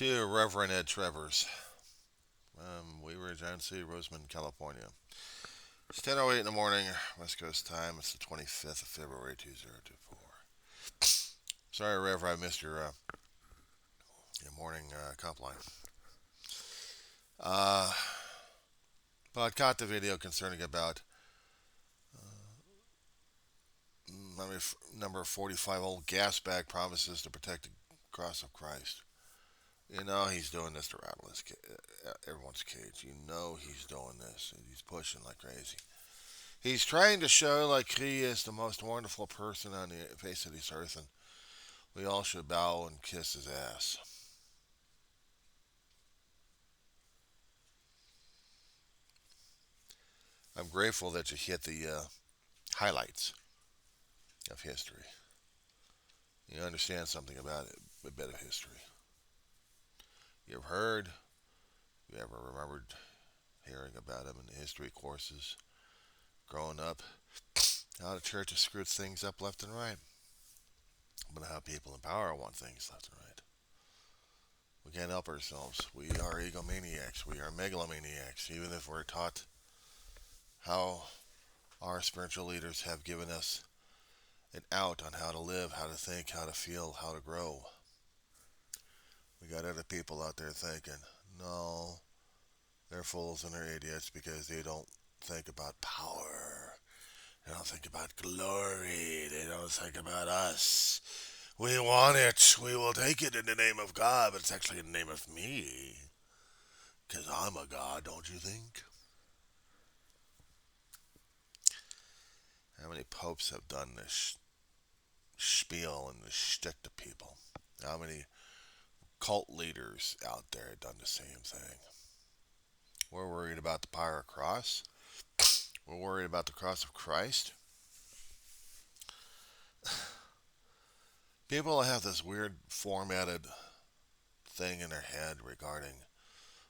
To Reverend Ed Trevors. We were in Giant City, Roseman, California. It's 10:08 in the morning, West Coast time. It's the 25th of February, 2024. Sorry, Rev, I missed your morning comp line. Uh, but I caught the video concerning about number 45 old gas bag promises to protect the cross of Christ. You know he's doing this to rattle everyone's cage. You know he's doing this. He's pushing like crazy. He's trying to show like he is the most wonderful person on the face of this earth, and we all should bow and kiss his ass. I'm grateful that you hit the highlights of history. You understand something about it, a bit of history. You've heard, you ever remembered hearing about him in the history courses growing up, how the church has screwed things up left and right, but how people in power want things left and right. We can't help ourselves. We are egomaniacs. We are megalomaniacs, even if we're taught how our spiritual leaders have given us an out on how to live, how to think, how to feel, how to grow. We got other people out there thinking, no, they're fools and they're idiots because they don't think about power. They don't think about glory. They don't think about us. We want it. We will take it in the name of God, but it's actually in the name of me. Because I'm a God, don't you think? How many popes have done this spiel and this shtick to people? How many cult leaders out there have done the same thing? We're worried about the power of cross. We're worried about the cross of Christ. People have this weird formatted thing in their head regarding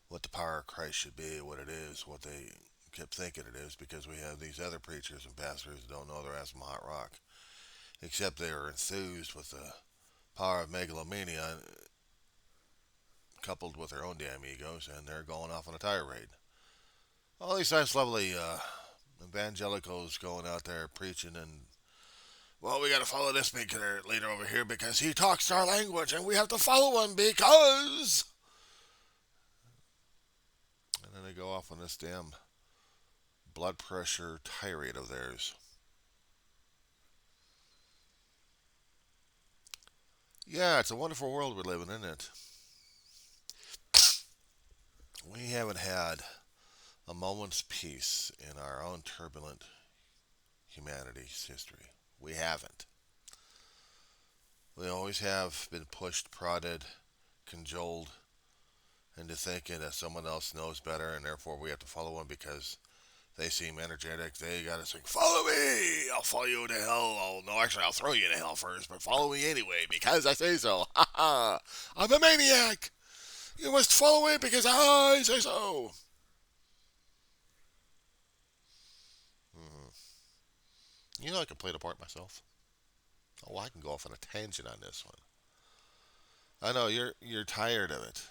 what the power of Christ should be, what it is, what they kept thinking it is, because we have these other preachers and pastors that don't know their ass from hot rock, except they are enthused with the power of megalomania coupled with their own damn egos, and they're going off on a tirade. All these nice, lovely evangelicals going out there preaching and, well, we got to follow this leader over here because he talks our language and we have to follow him because. And then they go off on this damn blood pressure tirade of theirs. Yeah, it's a wonderful world we're living in, it. We haven't had a moment's peace in our own turbulent humanity's history. We haven't. We always have been pushed, prodded, cajoled into thinking that someone else knows better and therefore we have to follow them because they seem energetic. They got to say, follow me! I'll follow you to hell. No, actually, I'll throw you to hell first, but follow me anyway because I say so. Ha ha! I'm a maniac! You must follow me because I say so! Hmm. You know I can play the part myself. Oh, I can go off on a tangent on this one. I know you're tired of it.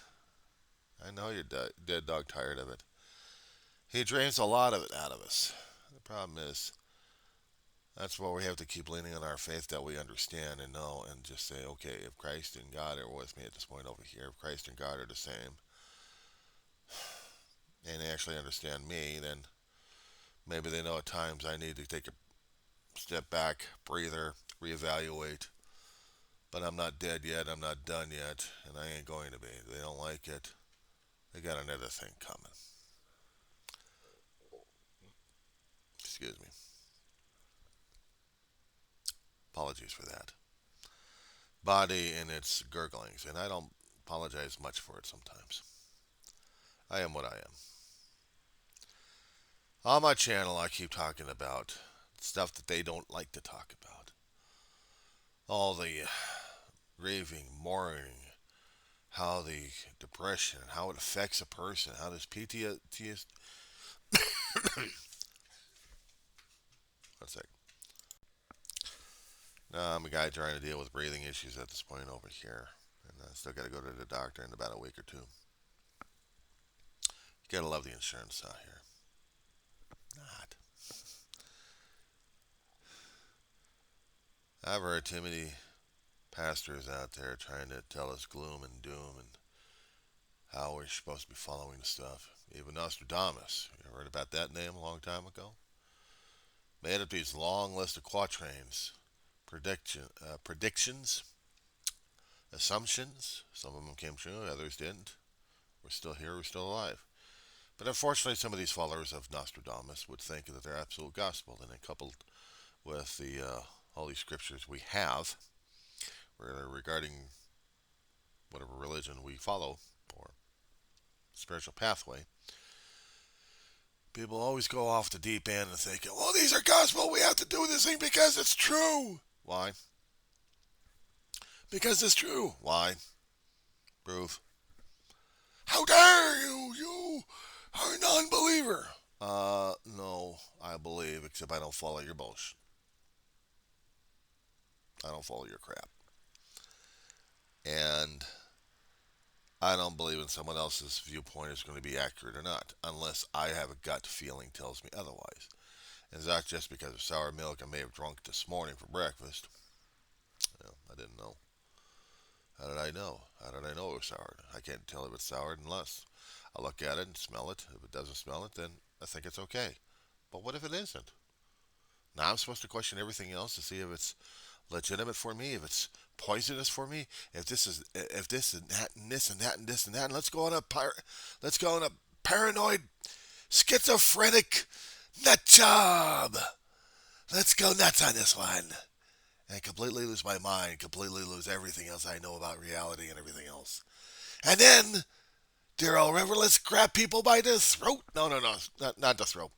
I know you're dead dog tired of it. He drains a lot of it out of us. The problem is that's why we have to keep leaning on our faith that we understand and know and just say, okay, if Christ and God are with me at this point over here, if Christ and God are the same, and they actually understand me, then maybe they know at times I need to take a step back, breather, reevaluate. But I'm not dead yet, I'm not done yet, and I ain't going to be. If they don't like it, they got another thing coming. Excuse me. Apologies for that. Body and its gurglings, and I don't apologize much for it sometimes. I am what I am. On my channel, I keep talking about stuff that they don't like to talk about. All the grieving, mourning, how the depression, how it affects a person, how does PTSD. One sec. I'm a guy trying to deal with breathing issues at this point over here, and Still got to go to the doctor in about a week or two. You gotta love the insurance out here. Not. I've heard too many pastors out there trying to tell us gloom and doom and how we're supposed to be following the stuff. Even Nostradamus, you ever heard about that name a long time ago? Made up these long list of quatrains, predictions, assumptions. Some of them came true, others didn't. We're still here, we're still alive. But unfortunately, some of these followers of Nostradamus would think that they're absolute gospel, and then coupled with the holy scriptures we have regarding whatever religion we follow or spiritual pathway, people always go off the deep end and think, well, these are gospel. We have to do this thing because it's true. Why? Because it's true. Why? Proof. How dare you? You are a non-believer. No, I believe, except I don't follow your bullshit. I don't follow your crap. And I don't believe in someone else's viewpoint is going to be accurate or not, unless I have a gut feeling tells me otherwise. And it's not just because of sour milk I may have drunk this morning for breakfast. Well, I didn't know. How did I know? How did I know it was sour? I can't tell if it's sour unless I look at it and smell it. If it doesn't smell it, then I think it's okay. But what if it isn't? Now I'm supposed to question everything else to see if it's legitimate for me, if it's poisonous for me, if this and that and this and that and this and that, and let's go on a paranoid, schizophrenic nut job. Let's go nuts on this one. And completely lose my mind, completely lose everything else I know about reality and everything else. And then, dear old River, let's grab people by the throat. No, not the throat.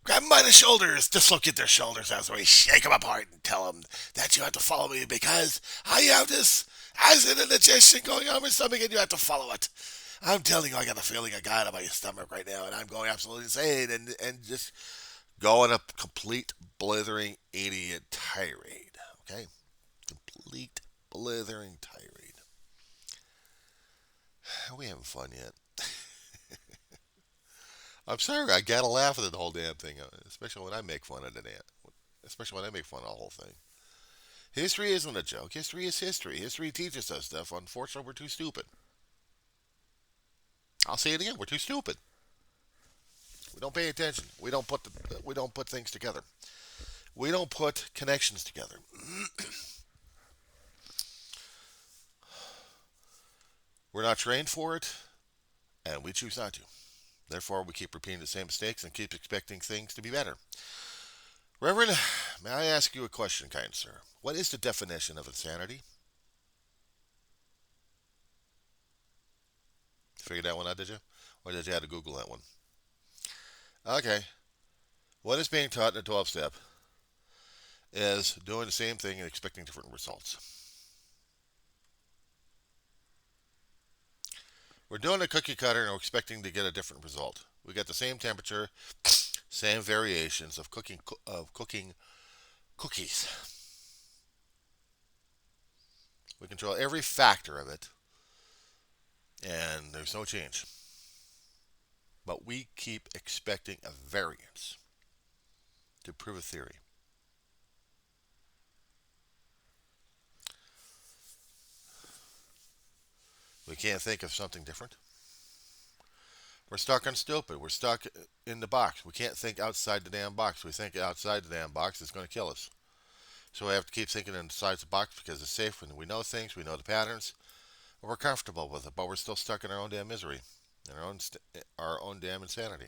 Grab them by the shoulders, dislocate their shoulders as we shake them apart and tell them that you have to follow me because I have this acid indigestion going on in my stomach and you have to follow it. I'm telling you, I got the feeling I got in my stomach right now and I'm going absolutely insane and just go on a complete blithering idiot tirade. Okay? Complete blithering tirade. Are we having fun yet? I'm sorry, I gotta laugh at the whole damn thing, especially when I make fun of the especially when I make fun of the whole thing. History isn't a joke. History is history. History teaches us stuff. Unfortunately, we're too stupid. I'll say it again. We're too stupid. We don't pay attention. We don't put things together. We don't put connections together. We're not trained for it, and we choose not to. Therefore, we keep repeating the same mistakes and keep expecting things to be better. Reverend, may I ask you a question, kind sir? What is the definition of insanity? Figured that one out, did you? Or did you have to Google that one? Okay. What is being taught in the 12 step is doing the same thing and expecting different results. We're doing a cookie cutter and we're expecting to get a different result. We get the same temperature, same variations of cooking cookies. We control every factor of it, and there's no change. But we keep expecting a variance to prove a theory. We can't think of something different. We're stuck on stupid. We're stuck in the box. We can't think outside the damn box. We think outside the damn box, it's going to kill us. So we have to keep thinking inside the box because it's safe. When we know things, we know the patterns, and we're comfortable with it. But we're still stuck in our own damn misery, in our own damn insanity.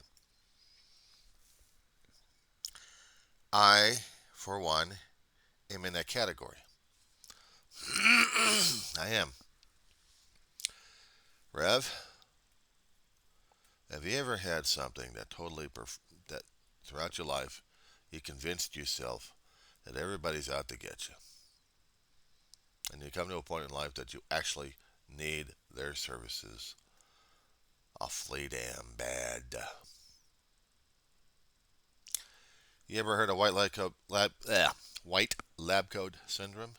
I, for one, am in that category. I am. Rev, have you ever had something that that throughout your life you convinced yourself that everybody's out to get you, and you come to a point in life that you actually need their services awfully damn bad? You ever heard of white lab coat syndrome?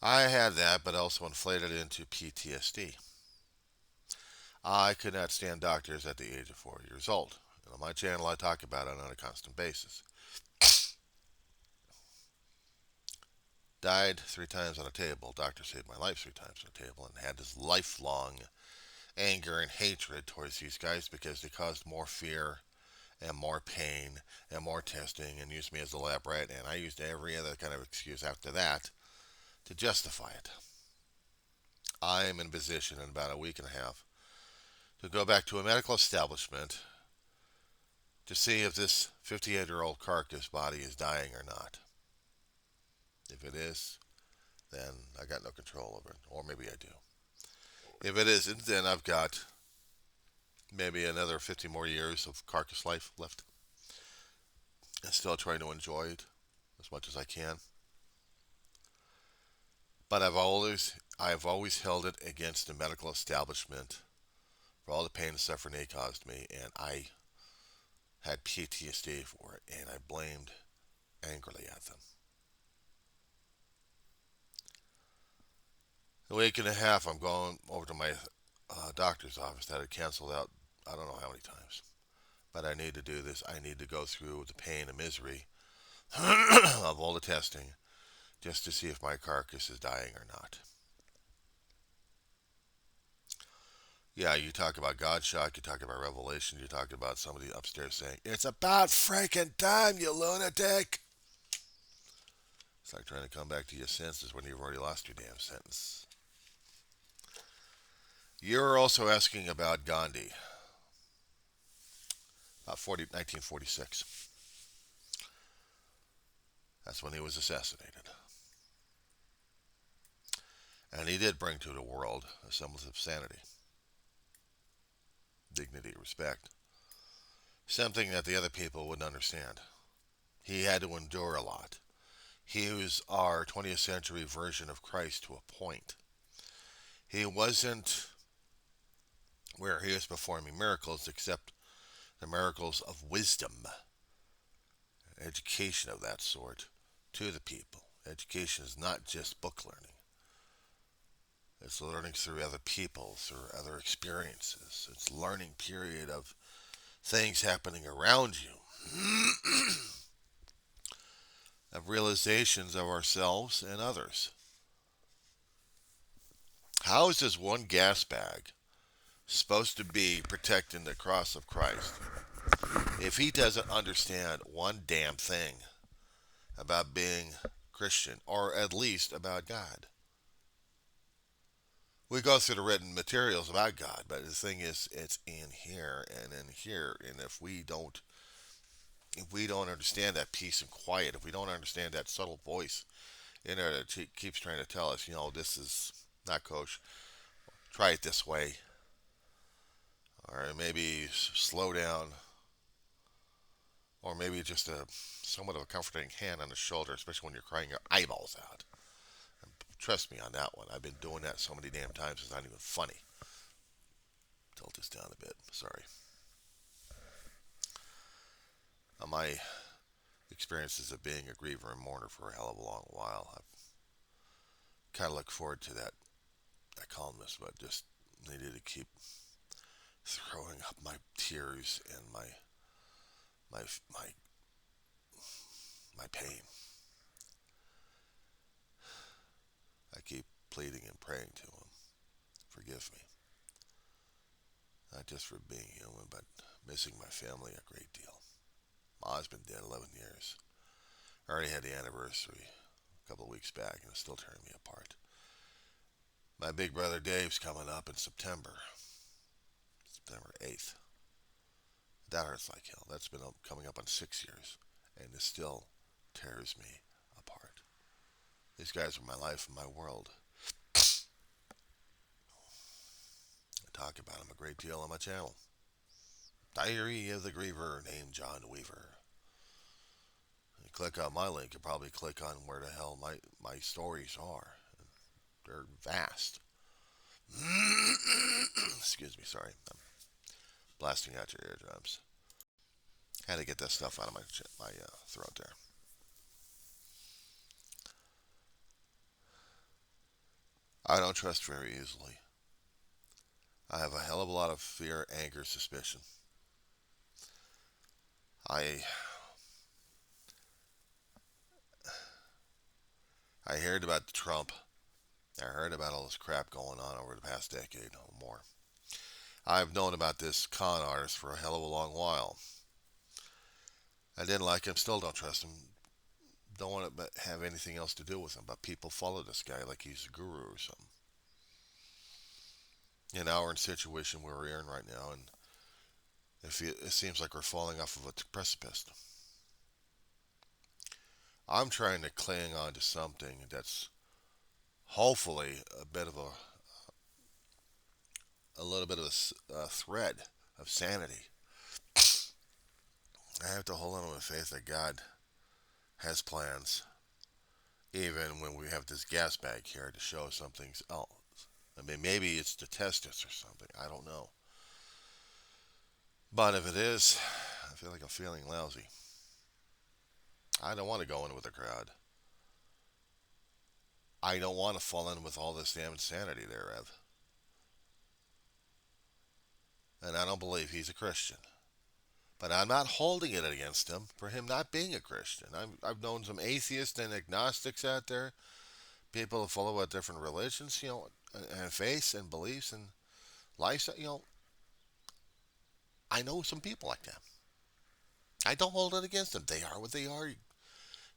I had that, but also inflated into PTSD. I could not stand doctors at the age of 4 years old. And on my channel, I talk about it on a constant basis. Died 3 times on a table. Doctor saved my life 3 times on a table, and had this lifelong anger and hatred towards these guys because they caused more fear and more pain and more testing and used me as a lab rat. And I used every other kind of excuse after that to justify it. I am in a position in about a week and a half to go back to a medical establishment to see if this 58-year-old carcass body is dying or not. If it is, then I got no control over it, or maybe I do. If it isn't, then I've got maybe another 50 more years of carcass life left, and still trying to enjoy it as much as I can. But I've always held it against the medical establishment for all the pain and suffering they caused me, and I had PTSD for it, and I blamed angrily at them. A week and a half, I'm going over to my doctor's office that I canceled out I don't know how many times. But I need to do this. I need to go through the pain and misery of all the testing just to see if my carcass is dying or not. Yeah, you talk about God shock, you talk about revelation, you talk about somebody upstairs saying, "It's about freaking time, you lunatic!" It's like trying to come back to your senses when you've already lost your damn sentence. You're also asking about Gandhi, about 1946. That's when he was assassinated. And he did bring to the world a semblance of sanity, dignity, respect. Something that the other people wouldn't understand. He had to endure a lot. He was our 20th century version of Christ to a point. He wasn't where he was performing miracles except the miracles of wisdom, education of that sort to the people. Education is not just book learning. It's learning through other people, through other experiences. It's learning period of things happening around you, of realizations of ourselves and others. How is this one gas bag supposed to be protecting the cross of Christ if he doesn't understand one damn thing about being Christian, or at least about God? We go through the written materials about God, but the thing is, it's in here and in here, and if we don't understand that peace and quiet, if we don't understand that subtle voice in there that keeps trying to tell us, this is not kosher, try it this way, or maybe slow down, or maybe just a somewhat of a comforting hand on the shoulder, especially when you're crying your eyeballs out. Trust me on that one. I've been doing that so many damn times it's not even funny. Tilt this down a bit. Sorry. My experiences of being a griever and mourner for a hell of a long while, I kind of look forward to that calmness, but just needed to keep throwing up my tears and my my my pain. I keep pleading and praying to him. Forgive me. Not just for being human, but missing my family a great deal. My husband dead 11 years. I already had the anniversary a couple of weeks back, and it's still tearing me apart. My big brother Dave's coming up in September 8th. That hurts like hell. That's been coming up on 6 years, and it still tears me apart. These guys are my life and my world. I talk about them a great deal on my channel. Diary of the Griever named John Weaver. You click on my link, you probably click on where the hell my stories are. They're vast. Excuse me, sorry. I'm blasting out your eardrums. Had to get that stuff out of my throat there. I don't trust very easily. I have a hell of a lot of fear, anger, suspicion. I I heard about Trump. I heard about all this crap going on over the past decade or more. I've known about this con artist for a hell of a long while. I didn't like him, still don't trust him. Don't want to have anything else to do with him. But people follow this guy like he's a guru or something. And now we're in a situation where we're in right now, and it seems like we're falling off of a precipice. I'm trying to cling on to something that's hopefully a bit of a little bit of a thread of sanity. I have to hold on with faith that God has plans, even when we have this gas bag here to show something's else. I mean, maybe it's to test us or something. I don't know. But if it is, I feel like I'm feeling lousy. I don't want to go in with the crowd. I don't want to fall in with all this damn insanity there, Rev. And I don't believe he's a Christian. But I'm not holding it against him for him not being a Christian. I've known some atheists and agnostics out there, people who follow a different religions, and faiths and beliefs and lifestyle. I know some people like that. I don't hold it against them. They are what they are.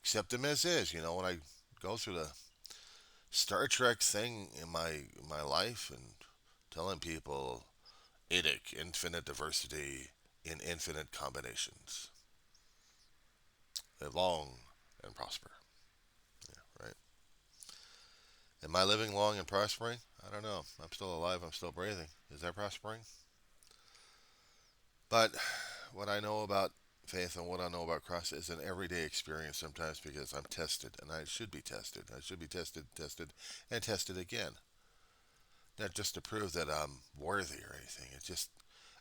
Accept them as is. When I go through the Star Trek thing in my life and telling people, IDIC, infinite diversity in infinite combinations. Live long and prosper. Yeah, right. Am I living long and prospering? I don't know. I'm still alive. I'm still breathing. Is that prospering? But what I know about faith and what I know about Christ is an everyday experience sometimes because I'm tested and I should be tested. I should be tested, tested, and tested again. Not just to prove that I'm worthy or anything. It's just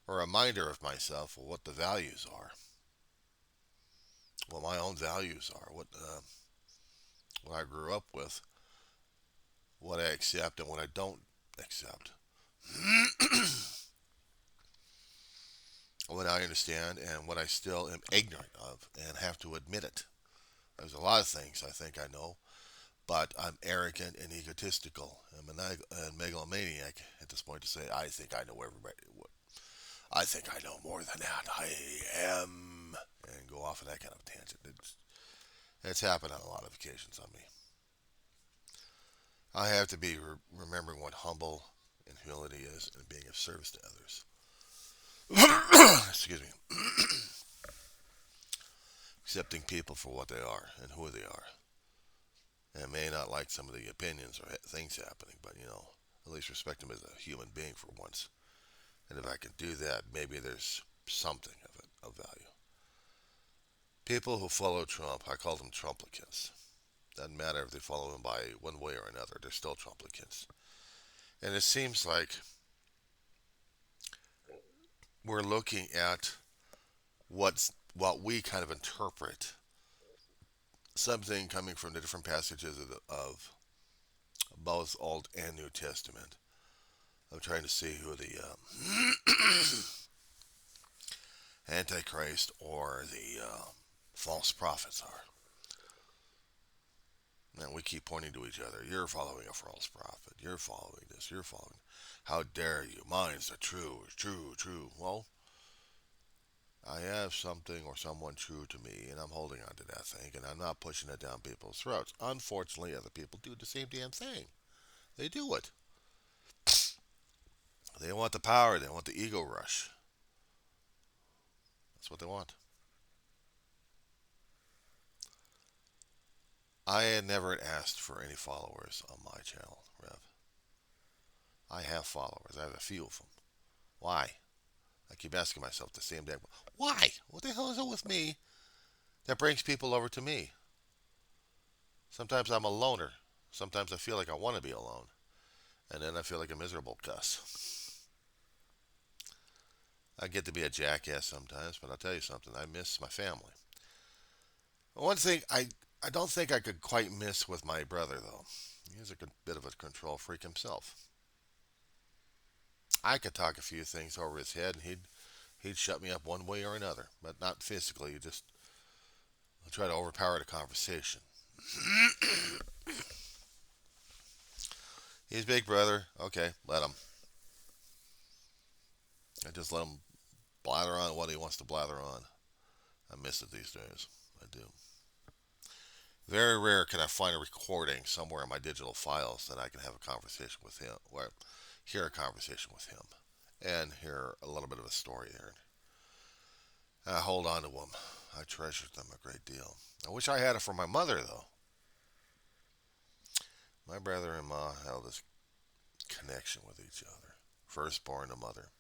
a reminder of myself of what the values are, what my own values are, what I grew up with, what I accept and what I don't accept, what I understand and what I still am ignorant of and have to admit it. There's a lot of things I think I know, but I'm arrogant and egotistical and megalomaniac at this point to say I think I know everybody. I think I know more than that. I am, and go off on that kind of tangent. It's happened on a lot of occasions on me. I have to be remembering what humble and humility is and being of service to others. Excuse me. Accepting people for what they are and who they are. And may not like some of the opinions or things happening, but at least respect them as a human being for once. And if I can do that, maybe there's something of it of value. People who follow Trump, I call them Trumplicans. Doesn't matter if they follow him by one way or another, they're still Trumplicans. And it seems like we're looking at what we kind of interpret something coming from the different passages of both Old and New Testament. I'm trying to see who the Antichrist or the false prophets are. And we keep pointing to each other. You're following a false prophet. You're following this. You're following. How dare you? Mine's the true. True. True. Well, I have something or someone true to me, and I'm holding on to that thing, and I'm not pushing it down people's throats. Unfortunately, other people do the same damn thing. They do it. They want the power. They want the ego rush. That's what they want. I had never asked for any followers on my channel, Rev. I have followers. I have a few of them. Why? I keep asking myself the same day. Why? What the hell is it with me that brings people over to me? Sometimes I'm a loner. Sometimes I feel like I want to be alone. And then I feel like a miserable cuss. I get to be a jackass sometimes, but I'll tell you something. I miss my family. One thing I don't think I could quite miss with my brother, though. He's a bit of a control freak himself. I could talk a few things over his head, and he'd shut me up one way or another, but not physically. He'd just try to overpower the conversation. He's big brother. Okay, let him. I just let him blather on what he wants to blather on. I miss it these days. I do. Very rare can I find a recording somewhere in my digital files that I can have a conversation with him, or hear a conversation with him, and hear a little bit of a story there. And I hold on to them. I treasure them a great deal. I wish I had it for my mother, though. My brother and ma held this connection with each other. Firstborn to mother.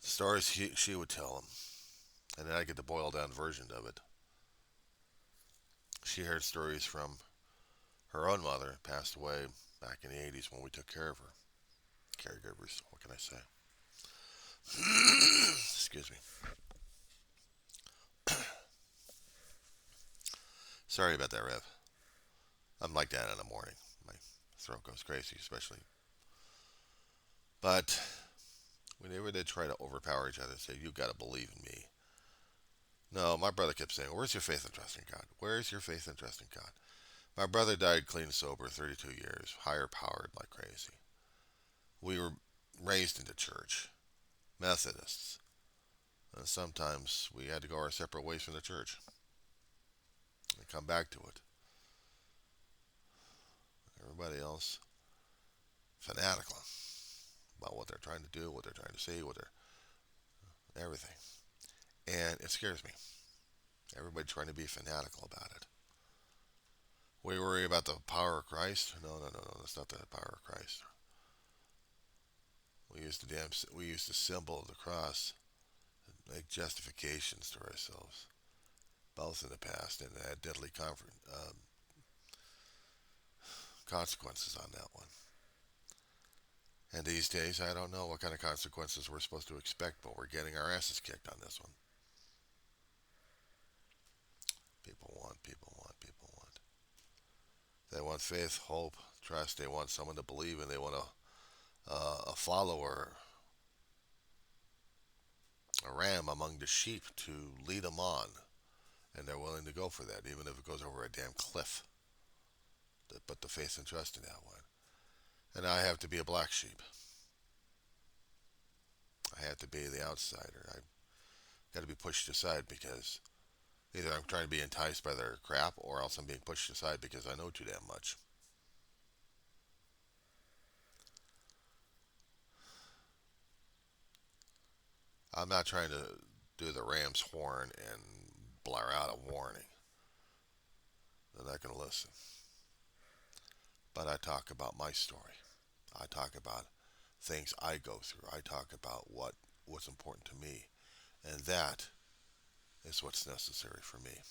The stories she would tell them, and then I get the boiled down version of it. She heard stories from her own mother, passed away back in the 80s when we took care of her. Caregivers, what can I say? Excuse me. Sorry about that, Rev. I'm like that in the morning. My throat goes crazy, especially. But we never did try to overpower each other and say, "You got to believe in me." No, my brother kept saying, "Where's your faith and trust in God? Where's your faith and trust in God?" My brother died clean and sober, 32 years, higher powered like crazy. We were raised into church, Methodists, and sometimes we had to go our separate ways from the church and come back to it. Everybody else, fanatical about what they're trying to do, what they're trying to say, what they're everything, and it scares me. Everybody trying to be fanatical about it. We worry about the power of Christ. No, no, no, no. That's not the power of Christ. We use the symbol of the cross to make justifications to ourselves, both in the past and had deadly consequences on that one. And these days, I don't know what kind of consequences we're supposed to expect, but we're getting our asses kicked on this one. People want, people want, people want. They want faith, hope, trust. They want someone to believe in. They want a follower, a ram among the sheep to lead them on. And they're willing to go for that, even if it goes over a damn cliff. They put the faith and trust in that one. And I have to be a black sheep. I have to be the outsider. I got to be pushed aside because either I'm trying to be enticed by their crap or else I'm being pushed aside because I know too damn much. I'm not trying to do the ram's horn and blare out a warning. They're not going to listen. But I talk about my story. I talk about things I go through. I talk about what's important to me. And that is what's necessary for me.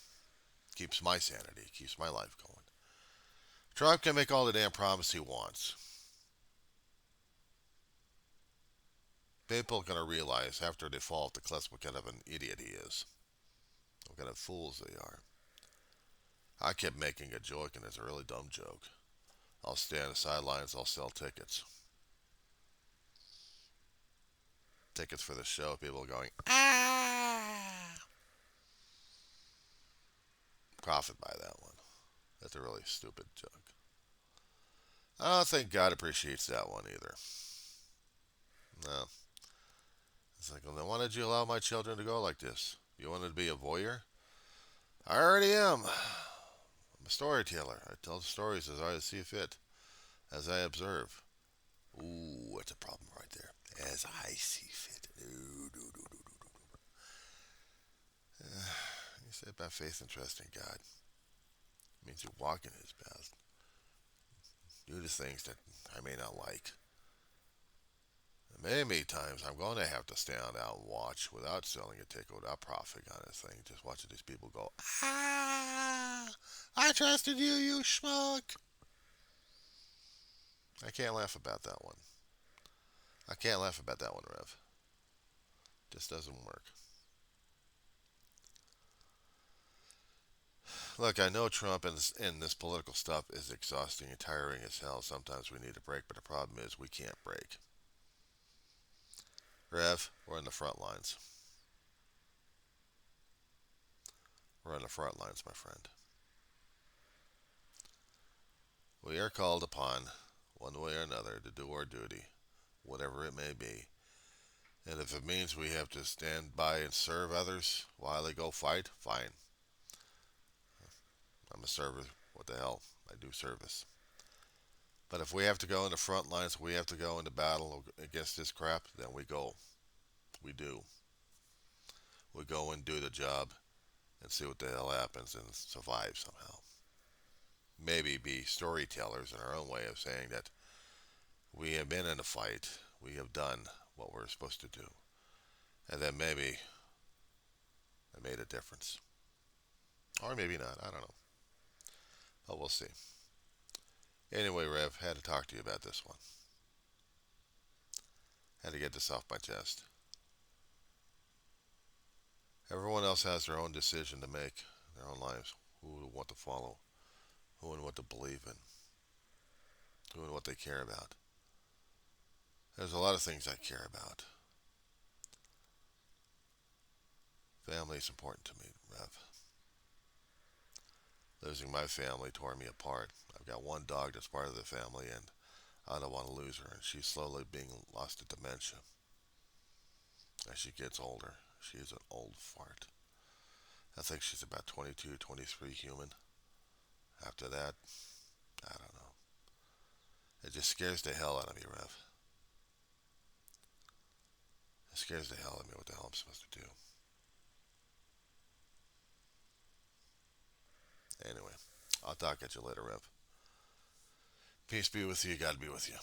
Keeps my sanity, keeps my life going. Trump can make all the damn promise he wants. People are going to realize after they fall off the cliff what kind of an idiot he is. What kind of fools they are. I kept making a joke, and it's a really dumb joke. I'll stay on the sidelines, I'll sell tickets. Tickets for the show, people going, ah! Profit by that one. That's a really stupid joke. I don't think God appreciates that one either. No. It's like, well, then why did you allow my children to go like this? You wanted to be a voyeur? I already am. I'm a storyteller. I tell stories as I see fit, as I observe. Ooh, that's a problem right there. As I see fit. You say about faith and trust in God. It means you walk in His path. Do the things that I may not like. Many times I'm going to have to stand out and watch without selling a ticket, without profiting on this thing. Just watching these people go, ah, I trusted you, you schmuck. I can't laugh about that one. I can't laugh about that one, Rev. Just doesn't work. Look, I know Trump and this political stuff is exhausting and tiring as hell. Sometimes we need a break, but the problem is we can't break. Rev, we're on the front lines. We're on the front lines, my friend. We are called upon, one way or another, to do our duty, whatever it may be. And if it means we have to stand by and serve others while they go fight, fine. I'm a server. What the hell? I do service. But if we have to go in the front lines, we have to go into battle against this crap, then we go. We do. We go and do the job and see what the hell happens and survive somehow. Maybe be storytellers in our own way of saying that we have been in a fight, we have done what we're supposed to do, and then maybe it made a difference. Or maybe not, I don't know. But we'll see. Anyway, Rev, had to talk to you about this one. Had to get this off my chest. Everyone else has their own decision to make, their own lives, who to want to follow, who and what to believe in, who and what they care about. There's a lot of things I care about. Family is important to me, Rev. Losing my family tore me apart. I've got one dog that's part of the family, and I don't want to lose her. And she's slowly being lost to dementia as she gets older. She's an old fart. I think she's about 22, 23 human. After that, I don't know. It just scares the hell out of me, Rev. It scares the hell out of me what the hell I'm supposed to do. Anyway, I'll talk at you later, Rev. Peace be with you. God be with you.